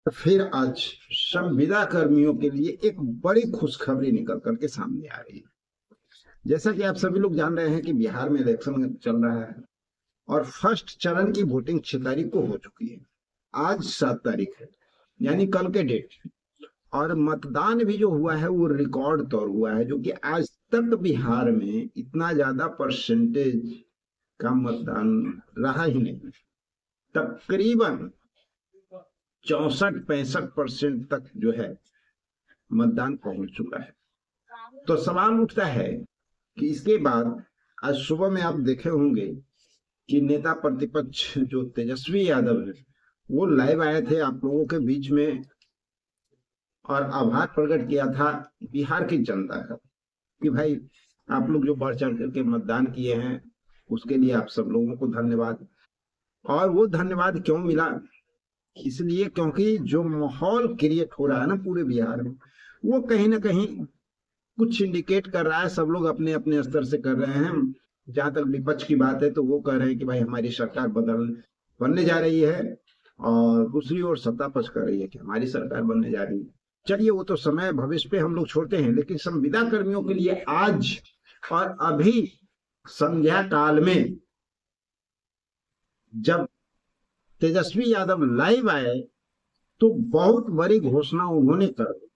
फिर आज संविदा कर्मियों के लिए एक बड़ी खुशखबरी निकल करके सामने आ रही है। जैसा कि आप सभी लोग जान रहे हैं कि बिहार में इलेक्शन चल रहा है और फर्स्ट चरण की वोटिंग 6 तारीख को हो चुकी है। आज 7 तारीख है, यानी कल के डेट। और मतदान भी जो हुआ है वो रिकॉर्ड तौर हुआ है, जो कि आज तक बिहार में इतना ज्यादा परसेंटेज का मतदान रहा ही नहीं। तकरीबन 64-65% तक जो है मतदान पहुंच चुका है। तो सवाल उठता है कि इसके बाद आज सुबह में आप देखे होंगे कि नेता प्रतिपक्ष जो तेजस्वी यादव है वो लाइव आए थे आप लोगों के बीच में और आभार प्रकट किया था बिहार की जनता का कि भाई आप लोग जो बढ़ चढ़ करके मतदान किए हैं उसके लिए आप सब लोगों को धन्यवाद। और वो धन्यवाद क्यों मिला? इसलिए क्योंकि जो माहौल क्रिएट हो रहा है ना पूरे बिहार में, वो कहीं ना कहीं कुछ इंडिकेट कर रहा है। सब लोग अपने अपने स्तर से कर रहे हैं। जहां तक विपक्ष की बात है तो वो कह रहे हैं कि भाई हमारी सरकार बनने जा रही है, और दूसरी ओर सत्ता पक्ष कर रही है कि हमारी सरकार बनने जा रही है। चलिए वो तो समय भविष्य पे हम लोग छोड़ते हैं, लेकिन संविदा कर्मियों के लिए आज और अभी संध्या काल में जब तेजस्वी यादव लाइव आए तो बहुत बड़ी घोषणा उन्होंने कर दी,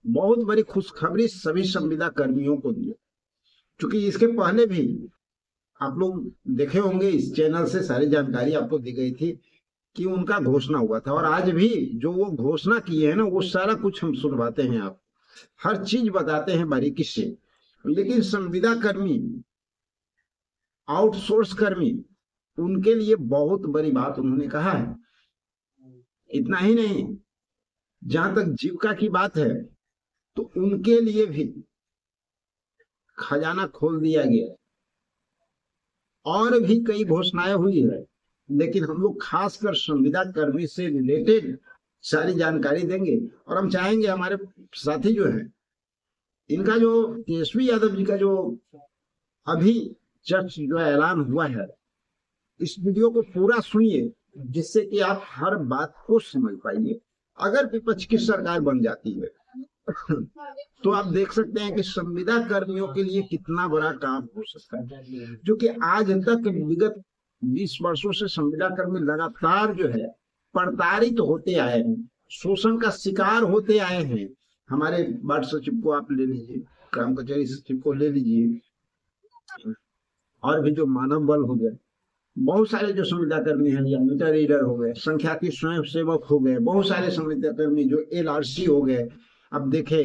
बहुत बड़ी खुशखबरी सभी संविदा कर्मियों को दी। क्योंकि इसके पहले भी आप लोग देखे होंगे, इस चैनल से सारी जानकारी आपको दी गई थी कि उनका घोषणा हुआ था। और आज भी जो वो घोषणा किए हैं ना वो सारा कुछ हम सुनवाते हैं, आप हर चीज बताते हैं बारीकी से। लेकिन संविदा कर्मी, आउटसोर्स कर्मी, उनके लिए बहुत बड़ी बात उन्होंने कहा है। इतना ही नहीं, जहां तक जीविका की बात है तो उनके लिए भी खजाना खोल दिया गया। और भी कई घोषणाएं हुई है, लेकिन हम लोग खासकर संविदा कर्मी से रिलेटेड सारी जानकारी देंगे। और हम चाहेंगे हमारे साथी जो है, इनका जो तेजस्वी यादव जी का जो अभी जस्ट जो ऐलान हुआ है, इस वीडियो को पूरा सुनिए, जिससे कि आप हर बात को समझ पाइए। अगर विपक्ष की सरकार बन जाती है तो आप देख सकते हैं कि संविदा कर्मियों के लिए कितना बड़ा काम हो सकता है। जो कि आज तक विगत 20 वर्षों से संविदा कर्मी लगातार जो है प्रताड़ित होते आए हैं, शोषण का शिकार होते आए हैं। हमारे वार्ड सचिव को आप ले लीजिए, ग्राम कचहरी सचिव को ले लीजिए, और भी जो मानव बल हो गए, बहुत सारे जो संविदा कर्मी हैं, या मीटर रीडर हो गए, संख्याकी स्वयं सेवक हो गए, बहुत सारे संविदा कर्मी जो LRC हो गए। अब देखे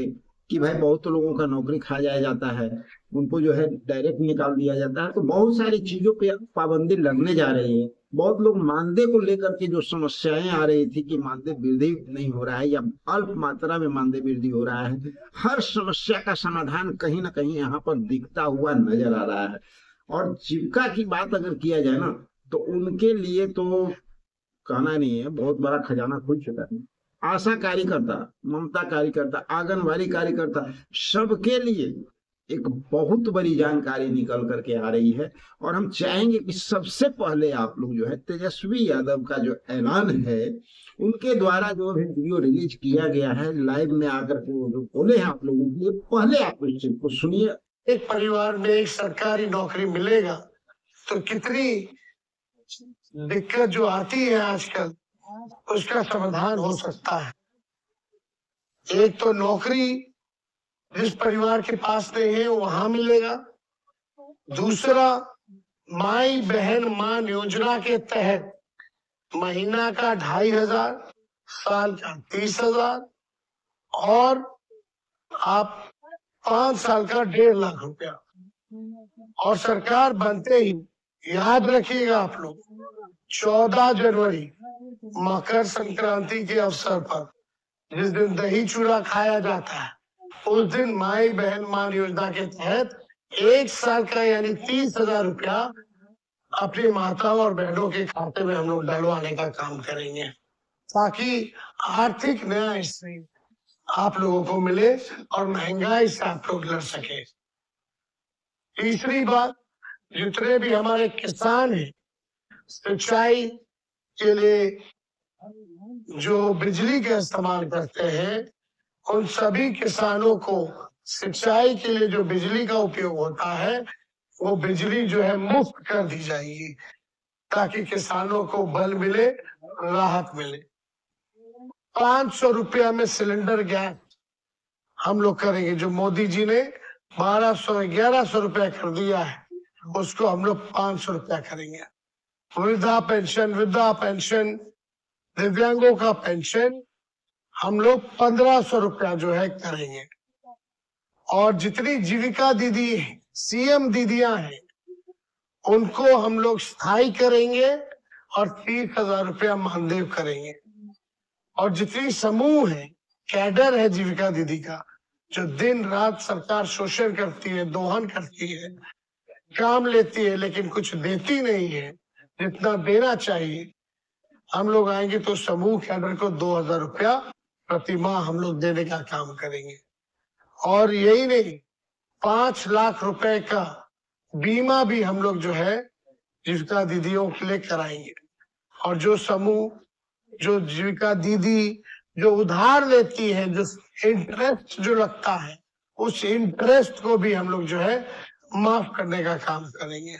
कि भाई बहुत तो लोगों का नौकरी खा जाया जाता है, उनको जो है डायरेक्ट निकाल दिया जाता है। तो बहुत सारी चीजों पे पाबंदी लगने जा रही है। बहुत लोग मानदेय को लेकर के जो समस्याएं आ रही थी कि मानदेय वृद्धि नहीं हो रहा है या अल्प मात्रा में मानदेय वृद्धि हो रहा है, हर समस्या का समाधान कहीं ना कहीं यहाँ पर दिखता हुआ नजर आ रहा है। और जीविका की बात अगर किया जाए ना तो उनके लिए तो कहना नहीं है, बहुत बड़ा खजाना खुल चुका है। आशा कार्यकर्ता, ममता कार्यकर्ता, आंगनबाड़ी कार्यकर्ता, सबके लिए एक बहुत बड़ी जानकारी निकल करके आ रही है। और हम चाहेंगे कि सबसे पहले आप लोग जो है तेजस्वी यादव का जो ऐलान है, उनके द्वारा जो भी वीडियो रिलीज किया गया है लाइव में आकर के वो जो बोले हैं आप लोगों के लिए, पहले आप इस चीज को सुनिए। एक परिवार में एक सरकारी नौकरी मिलेगा तो कितनी दिक्कत जो आती है आजकल उसका समाधान हो सकता है। एक तो नौकरी जिस परिवार के पास नहीं है वहां मिलेगा। दूसरा, माई बहन मान योजना के तहत महीना का 2,500, साल का 30,000, और आप 5 साल का 1.5 लाख रुपया। और सरकार बनते ही, याद रखिएगा आप लोग, 14 जनवरी मकर संक्रांति के अवसर पर जिस दिन दही चूड़ा खाया जाता है, उस दिन माई बहन मान योजना के तहत 1 साल का यानी 30,000 रुपया अपनी माताओं और बहनों के खाते में हम लोग डलवाने का काम करेंगे, ताकि आर्थिक न्याय से आप लोगों को मिले और महंगाई से आप लोग लड़ सके। तीसरी बात, जितने भी हमारे किसान हैं, सिंचाई के लिए जो बिजली का इस्तेमाल करते हैं, उन सभी किसानों को सिंचाई के लिए जो बिजली का उपयोग होता है, वो बिजली जो है मुफ्त कर दी जाएगी, ताकि किसानों को बल मिले, राहत मिले। 500 रुपया में सिलेंडर गैस हम लोग करेंगे। जो मोदी जी ने 1100 रुपया कर दिया है, उसको हम लोग 500 रुपया करेंगे। वृद्धा पेंशन, दिव्यांगों का पेंशन हम लोग 1500 रुपया जो है करेंगे। और जितनी जीविका दीदी सीएम दीदियां हैं, उनको हम लोग स्थायी करेंगे और 30,000 रुपया मानदेय करेंगे। और जितनी समूह है, कैडर है जीविका दीदी का, जो दिन रात सरकार शोषण करती है, दोहन करती है, काम लेती है लेकिन कुछ देती नहीं है जितना देना चाहिए, हम लोग आएंगे तो समूह कैडर को 2,000 रुपया प्रति माह हम लोग देने का काम करेंगे। और यही नहीं, 5 लाख रुपए का बीमा भी हम लोग जो है जीविका दीदियों के लिए कराएंगे। और जो समूह, जो जीविका दीदी जो उधार लेती है, जो इंटरेस्ट जो लगता है, उस इंटरेस्ट को भी हम लोग जो है माफ करने का काम करेंगे।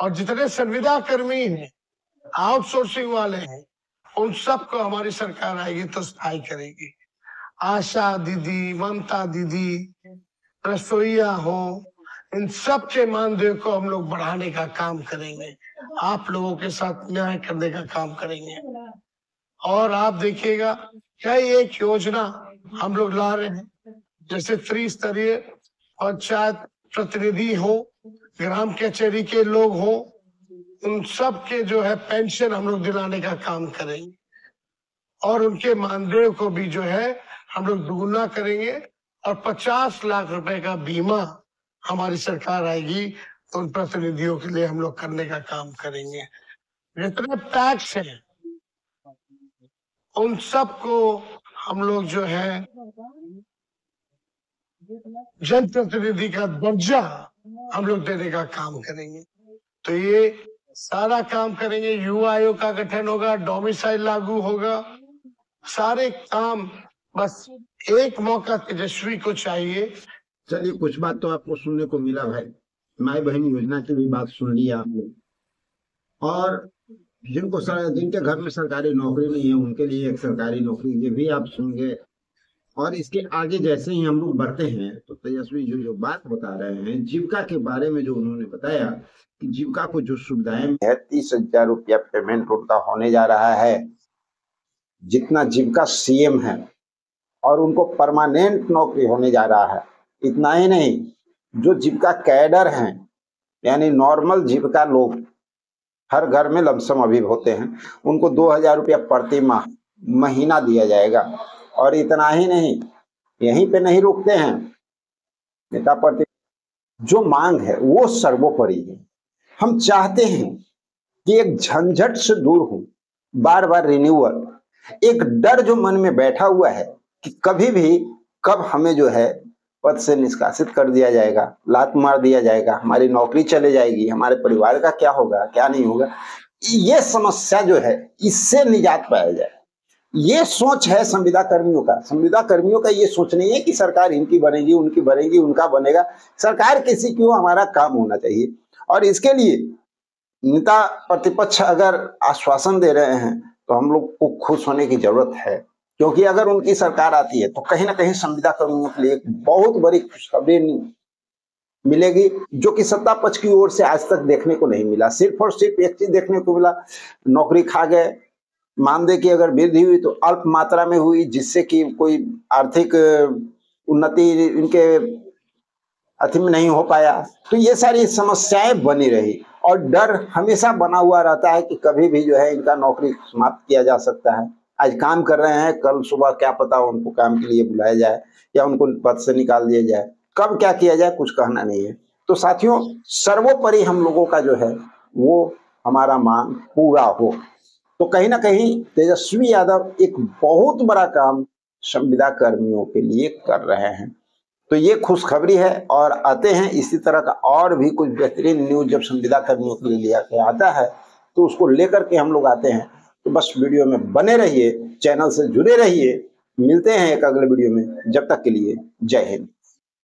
और जितने संविदा कर्मी हैं, आउटसोर्सिंग वाले हैं, उन सबको हमारी सरकार आएगी तो स्थायी करेगी। आशा दीदी, ममता दीदी, रसोईया हो, इन सब के मानदेय को हम लोग बढ़ाने का काम करेंगे। आप लोगों के साथ न्याय करने का काम करेंगे। और आप देखिएगा कई एक योजना हम लोग ला रहे हैं, जैसे त्रिस्तरीय पंचायत प्रतिनिधि हो, ग्राम कचहरी के लोग हो, उन सब के जो है पेंशन हम लोग दिलाने का काम करेंगे। और उनके मानदेय को भी जो है हम लोग दुगुना करेंगे। और 50 लाख रुपए का बीमा हमारी सरकार आएगी तो उन प्रतिनिधियों के लिए हम लोग करने का काम करेंगे। जितने टैक्स है, उन सबको हम लोग जो है जनप्रतिनिधि का दर्जा हम लोग देने का काम करेंगे। तो ये सारा काम करेंगे। युवा आयोग का गठन होगा, डोमिसाइल लागू होगा, सारे काम। बस एक मौका तेजस्वी को चाहिए। चलिए, कुछ बात तो आपको सुनने को मिला भाई। माई बहन योजना की भी बात सुन ली आपने। और जिनके घर में सरकारी नौकरी नहीं है, उनके लिए एक सरकारी नौकरी, ये भी आप सुनेंगे। और इसके आगे जैसे ही हम लोग बढ़ते हैं तो तेजस्वी जो बात बता रहे हैं जीविका के बारे में, जो उन्होंने बताया कि जीविका को जो सुविधाएं है, 30,000 रुपया पेमेंट उनका होने जा रहा है, जितना जीविका सीएम है, और उनको परमानेंट नौकरी होने जा रहा है। इतना ही नहीं, जो जीविका कैडर हैं, यानी नॉर्मल जीविका लोग, हर घर में लमसम अभी होते हैं, उनको 2,000 रुपया प्रति माह महीना दिया जाएगा। और इतना ही नहीं, यहीं पे नहीं रुकते हैं नेता प्रति, जो मांग है वो सर्वोपरि है। हम चाहते हैं कि एक झंझट से दूर हो, बार बार रिन्यूअल, एक डर जो मन में बैठा हुआ है कि कभी भी कब हमें जो है पद से निष्कासित कर दिया जाएगा, लात मार दिया जाएगा, हमारी नौकरी चले जाएगी, हमारे परिवार का क्या होगा, क्या नहीं होगा, ये समस्या जो है, इससे निजात पाया जाए। ये सोच है संविदा कर्मियों का। संविदा कर्मियों का ये सोच नहीं है कि सरकार इनकी बनेगी, उनकी बनेगी, उनका बनेगा। सरकार किसी की हो, हमारा काम होना चाहिए। और इसके लिए नेता प्रतिपक्ष अगर आश्वासन दे रहे हैं तो हम लोग को खुश होने की जरूरत है, क्योंकि अगर उनकी सरकार आती है तो कहीं ना कहीं संविदा कर्मियों के लिए एक बहुत बड़ी खुशखबरी मिलेगी, जो कि सत्ता पक्ष की ओर से आज तक देखने को नहीं मिला। सिर्फ और सिर्फ एक चीज देखने को मिला, नौकरी खा गए, मानदेय की अगर वृद्धि हुई तो अल्प मात्रा में हुई, जिससे कि कोई आर्थिक उन्नति इनके अति में नहीं हो पाया। तो ये सारी समस्याएं बनी रही और डर हमेशा बना हुआ रहता है कि कभी भी जो है इनका नौकरी समाप्त किया जा सकता है। आज काम कर रहे हैं, कल सुबह क्या पता उनको काम के लिए बुलाया जाए या उनको पद से निकाल दिया जाए, कब क्या किया जाए कुछ कहना नहीं है। तो साथियों, सर्वोपरि हम लोगों का जो है वो हमारा मांग पूरा हो। तो कहीं ना कहीं तेजस्वी यादव एक बहुत बड़ा काम संविदा कर्मियों के लिए कर रहे हैं। तो ये खुशखबरी है। और आते हैं इसी तरह का और भी कुछ बेहतरीन न्यूज जब संविदा कर्मियों के लिए लिया के आता है तो उसको लेकर के हम लोग आते हैं। तो बस वीडियो में बने रहिए, चैनल से जुड़े रहिए। मिलते हैं एक अगले वीडियो में, जब तक के लिए जय हिंद।